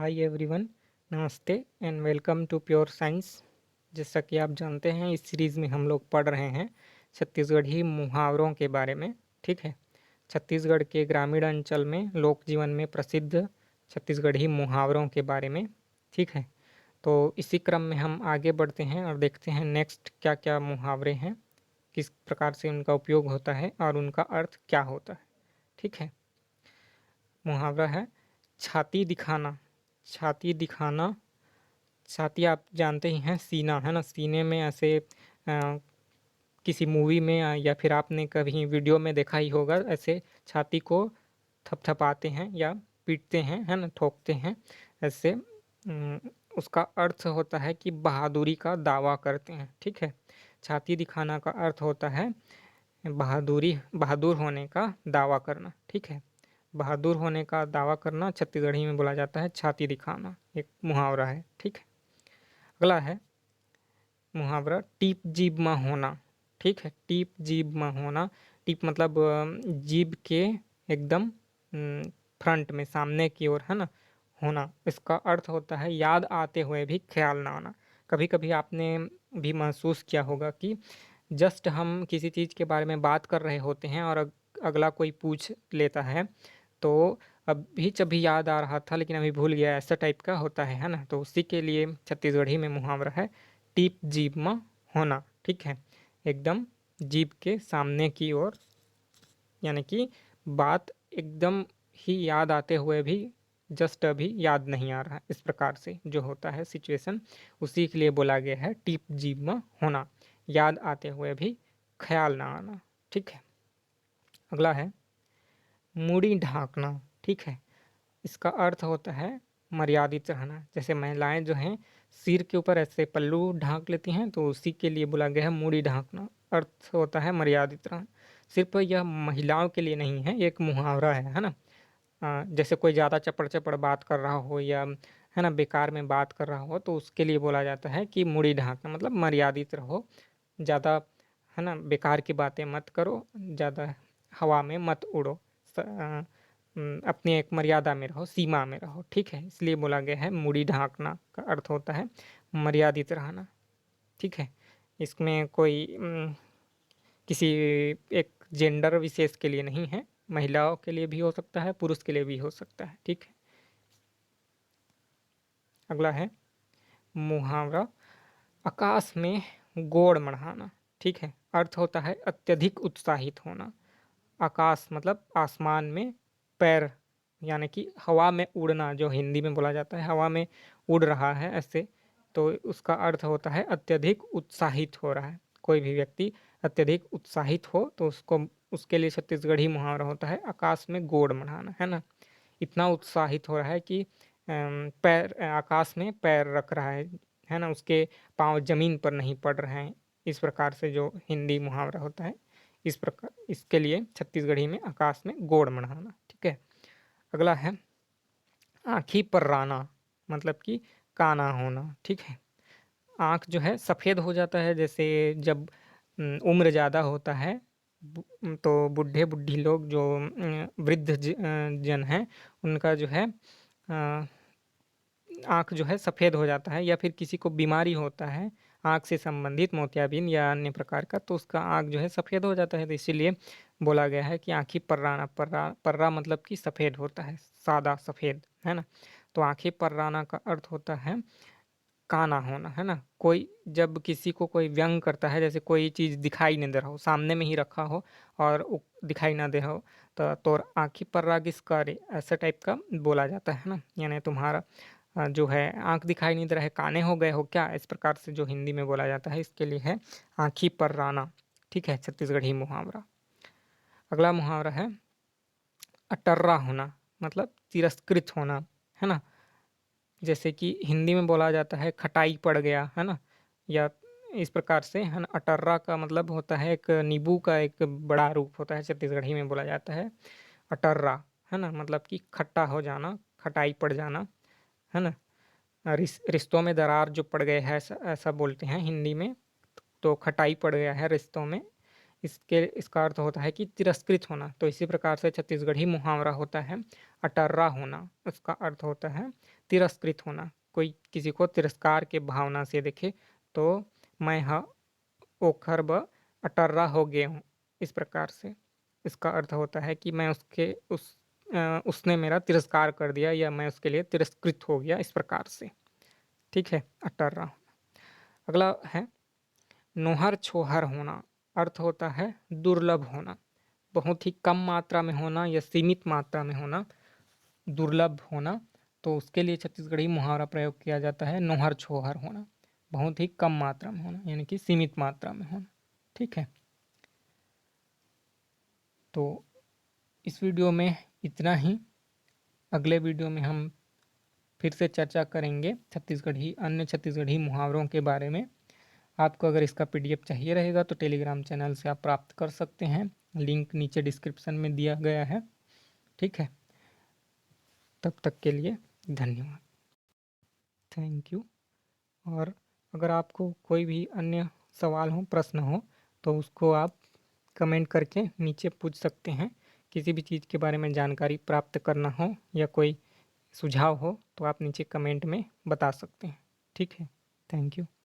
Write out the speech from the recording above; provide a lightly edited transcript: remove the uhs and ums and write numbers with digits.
हाय everyone, नमस्ते and welcome to pure science. जैसा कि आप जानते हैं, इस सीरीज़ में हम लोग पढ़ रहे हैं छत्तीसगढ़ी मुहावरों के बारे में। ठीक है। छत्तीसगढ़ के ग्रामीण अंचल में लोक जीवन में प्रसिद्ध छत्तीसगढ़ी मुहावरों के बारे में। ठीक है। तो इसी क्रम में हम आगे बढ़ते हैं और देखते हैं नेक्स्ट क्या क्या मुहावरे हैं, किस प्रकार से उनका उपयोग होता है और उनका अर्थ क्या होता है। ठीक है। मुहावरा है छाती दिखाना। छाती दिखाना, छाती आप जानते ही हैं, सीना है ना। सीने में ऐसे किसी मूवी में या फिर आपने कभी वीडियो में देखा ही होगा, ऐसे छाती को थपथपाते हैं या पीटते हैं, है ना, ठोकते हैं ऐसे। उसका अर्थ होता है कि बहादुरी का दावा करते हैं। ठीक है। छाती दिखाना का अर्थ होता है बहादुर होने का दावा करना। ठीक है। बहादुर होने का दावा करना छत्तीसगढ़ी में बोला जाता है छाती दिखाना, एक मुहावरा है। ठीक है। अगला है मुहावरा टीप जीभ में होना। ठीक है। टीप जीभ में होना। टीप मतलब जीभ के एकदम फ्रंट में, सामने की ओर, है ना, होना। इसका अर्थ होता है याद आते हुए भी ख्याल ना आना। कभी कभी आपने भी महसूस किया होगा कि जस्ट हम किसी चीज़ के बारे में बात कर रहे होते हैं और अगला कोई पूछ लेता है, तो अभी जभी याद आ रहा था लेकिन अभी भूल गया, ऐसा टाइप का होता है ना। तो उसी के लिए छत्तीसगढ़ी में मुहावरा है टीप जीभ में होना। ठीक है। एकदम जीभ के सामने की ओर, यानी कि बात एकदम ही याद आते हुए भी जस्ट अभी याद नहीं आ रहा, इस प्रकार से जो होता है सिचुएशन, उसी के लिए बोला गया है टीप जीभ में होना, याद आते हुए भी ख्याल ना आना। ठीक है। अगला है मूड़ी ढांकना। ठीक है। इसका अर्थ होता है मर्यादित रहना। जैसे महिलाएं जो हैं सिर के ऊपर ऐसे पल्लू ढांक लेती हैं, तो उसी के लिए बोला गया है मूड़ी ढांकना। अर्थ होता है मर्यादित रहना। सिर्फ यह महिलाओं के लिए नहीं है, ये एक मुहावरा है ना। जैसे कोई ज़्यादा चपड़ चपड़ बात कर रहा हो या, है ना, बेकार में बात कर रहा हो, तो उसके लिए बोला जाता है कि मूड़ी ढांकना, मतलब मर्यादित रहो, ज़्यादा, है ना, बेकार की बातें मत करो, ज़्यादा हवा में मत उड़ो, अपनी एक मर्यादा में रहो, सीमा में रहो। ठीक है। इसलिए बोला गया है मूड़ी ढांकना का अर्थ होता है मर्यादित रहना। ठीक है। इसमें कोई किसी एक जेंडर विशेष के लिए नहीं है, महिलाओं के लिए भी हो सकता है, पुरुष के लिए भी हो सकता है। ठीक है। अगला है मुहावरा आकाश में गोड़ मढ़ाना। ठीक है। अर्थ होता है अत्यधिक उत्साहित होना। आकाश मतलब आसमान में, पैर यानी कि हवा में उड़ना, जो हिंदी में बोला जाता है हवा में उड़ रहा है ऐसे, तो उसका अर्थ होता है अत्यधिक उत्साहित हो रहा है। कोई भी व्यक्ति अत्यधिक उत्साहित हो तो उसको, उसके लिए छत्तीसगढ़ी मुहावरा होता है आकाश में गोड़ मढ़ाना, है ना। इतना उत्साहित हो रहा है कि पैर आकाश में पैर रख रहा है ना, उसके पाँव जमीन पर नहीं पड़ रहे हैं। इस प्रकार से जो हिंदी मुहावरा होता है, इस प्रकार इसके लिए छत्तीसगढ़ी में आकाश में गोड़ मढ़ाना। ठीक है। अगला है आँखी पर्राना, मतलब कि काना होना। ठीक है। आँख जो है सफ़ेद हो जाता है, जैसे जब उम्र ज़्यादा होता है, तो बूढ़े बुढ़ी लोग जो वृद्ध जन हैं, उनका जो है आँख जो है सफ़ेद हो जाता है, या फिर किसी को बीमारी होता है आँख से संबंधित, मोतियाबिंद या अन्य प्रकार का, तो उसका आँख जो है सफ़ेद हो जाता है। तो इसीलिए बोला गया है कि आँखी पर्राना। पर्रा पर्रा मतलब कि सफ़ेद होता है, सादा सफ़ेद, है ना। तो आँखें पर्राना का अर्थ होता है काना होना, है ना। कोई जब किसी को कोई व्यंग करता है, जैसे कोई चीज़ दिखाई नहीं दे रहा हो, सामने में ही रखा हो और दिखाई ना दे हो, तो तोर आँखी पर्रा किसका रे, ऐसा टाइप का बोला जाता है ना। यानी तुम्हारा जो है आँख दिखाई नहीं दे रहा है, काने हो गए हो क्या, इस प्रकार से जो हिंदी में बोला जाता है, इसके लिए है आँखी पर्राना। ठीक है। छत्तीसगढ़ी मुहावरा। अगला मुहावरा है अटर्रा होना, मतलब तिरस्कृत होना, है ना। जैसे कि हिंदी में बोला जाता है खटाई पड़ गया, है ना, या इस प्रकार से, है ना। अटर्रा का मतलब होता है एक नींबू का एक बड़ा रूप होता है, छत्तीसगढ़ी में बोला जाता है अटर्रा, है ना, मतलब कि खट्टा हो जाना, खटाई पड़ जाना, है ना। रिश्तों में दरार जो पड़ गए है, ऐसा ऐसा बोलते हैं हिंदी में। तो खटाई पड़ गया है रिश्तों में, इसका अर्थ होता है कि तिरस्कृत होना। तो इसी प्रकार से छत्तीसगढ़ी मुहावरा होता है अटर्रा होना, उसका अर्थ होता है तिरस्कृत होना। कोई किसी को तिरस्कार के भावना से देखे तो मैं ओखर ब अटर्रा हो गया हूँ, इस प्रकार से इसका अर्थ होता है कि मैं उसने मेरा तिरस्कार कर दिया या मैं उसके लिए तिरस्कृत हो गया, इस प्रकार से। ठीक है, अटर्रा। अगला है नोहर छोहर होना, अर्थ होता है दुर्लभ होना, बहुत ही कम मात्रा में होना या सीमित मात्रा में होना, दुर्लभ होना। तो उसके लिए छत्तीसगढ़ी मुहावरा प्रयोग किया जाता है नोहर छोहर होना, बहुत ही कम मात्रा में होना यानी कि सीमित मात्रा में होना। ठीक है, तो इस वीडियो में इतना ही। अगले वीडियो में हम फिर से चर्चा करेंगे अन्य छत्तीसगढ़ी मुहावरों के बारे में। आपको अगर इसका पीडीएफ चाहिए रहेगा तो टेलीग्राम चैनल से आप प्राप्त कर सकते हैं, लिंक नीचे डिस्क्रिप्शन में दिया गया है। ठीक है, तब तक के लिए धन्यवाद, थैंक यू। और अगर आपको कोई भी अन्य सवाल हो, प्रश्न हो, तो उसको आप कमेंट करके नीचे पूछ सकते हैं। किसी भी चीज़ के बारे में जानकारी प्राप्त करना हो या कोई सुझाव हो तो आप नीचे कमेंट में बता सकते हैं। ठीक है, थैंक यू।